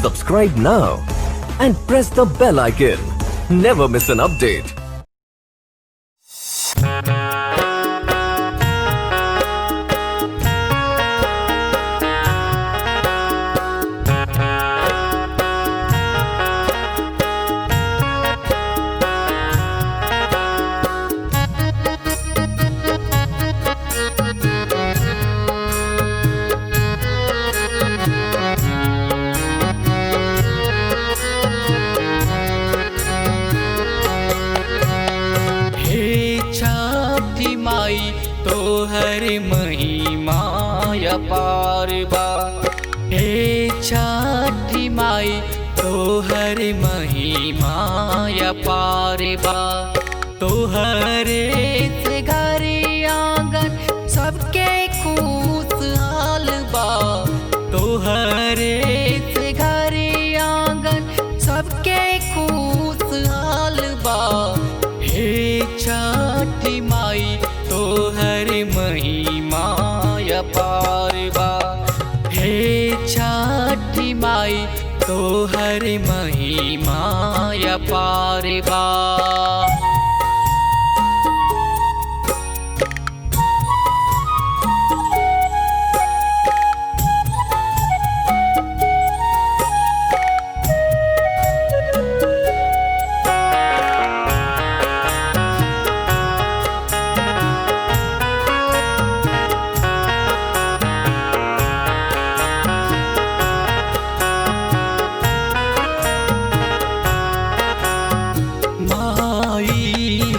Subscribe now and press the bell icon. Never miss an update. माई तोहर महिमा अपार बा। हे छठी माई तोहर महिमा अपार बा। तोहरे से घर आंगन सबके खुशहाल बा। तोहरे से घर आंगन सबके खुशहाल बा। हे छठी माई तोहर महिमा अपार बा। हे छठी माई तोहर महिमा अपार बा।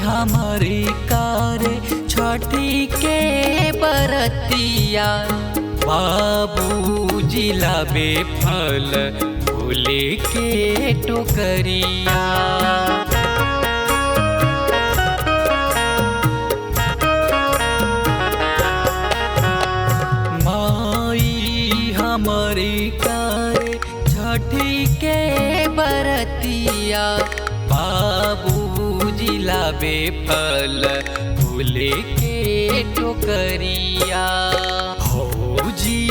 हमारे कारे छठी के बरतिया बाबूजी लाबे फल फूले के टोकरिया। माई हमारे कारे छठी के बरतिया बाबू लाबे फल फूले के टोकरिया। भौजी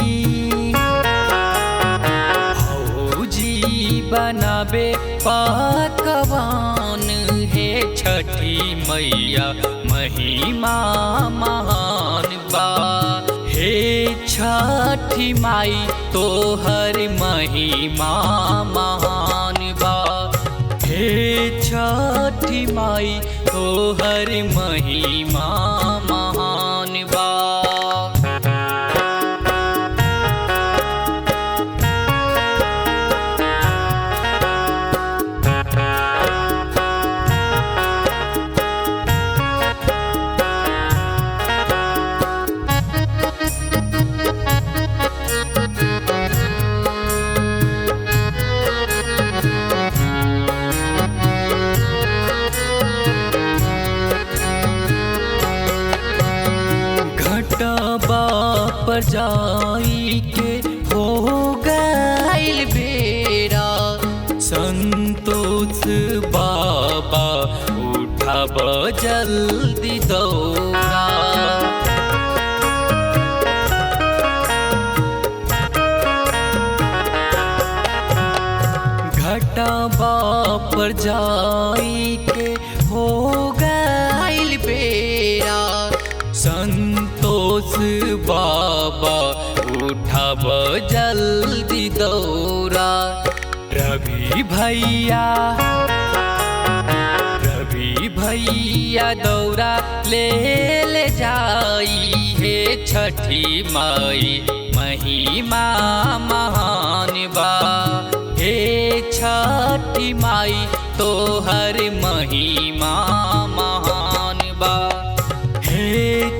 बनाबे पकवान हे छठी मैया महिमा महान बा। हे छठी माई तोहर महिमा महान बा। हे छठी माई तोहर महिमा महान बा। पर जाई के हो गइल बेरा संतोष बाबा उठाब जल्दी दौड़ा। घटाबा पर जाई के हो गइल बेरा संतोष बाबा उठाब जल्दी दौड़ा। रवि भैया दौड़ा ले जाई हे छठी माई महिमा महान बा। हे छठी माई तोहर महिमा महान बा। हे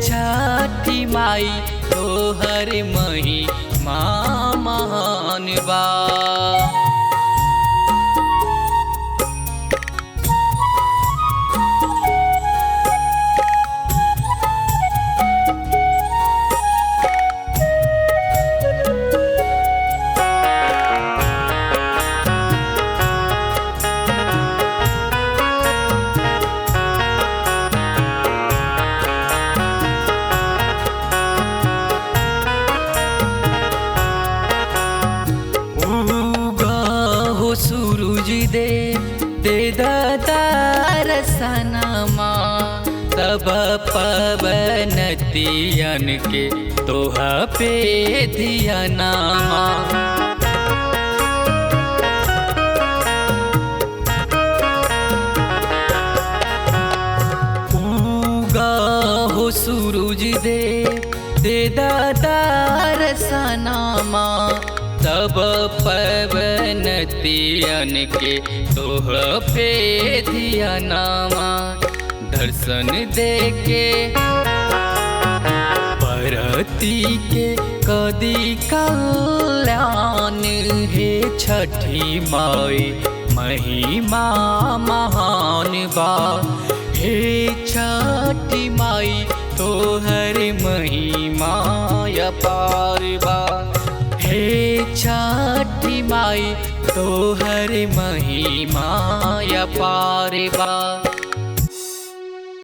छठी माई तोहर महिमा महान बा। सूरज दे दर्शनमा तब पवनतियन के तोह पे धियनमा। हो सूरज दे दर्शनमा तब पवनतियन के तोह पे धियनमा। दर्शन दे के परती के कदी कल्याण हे छठी माई महिमा महान बा। हे छठी माई तोहर महिमा अपार बा। हे छठी माई तोहर महिमा अपार बा।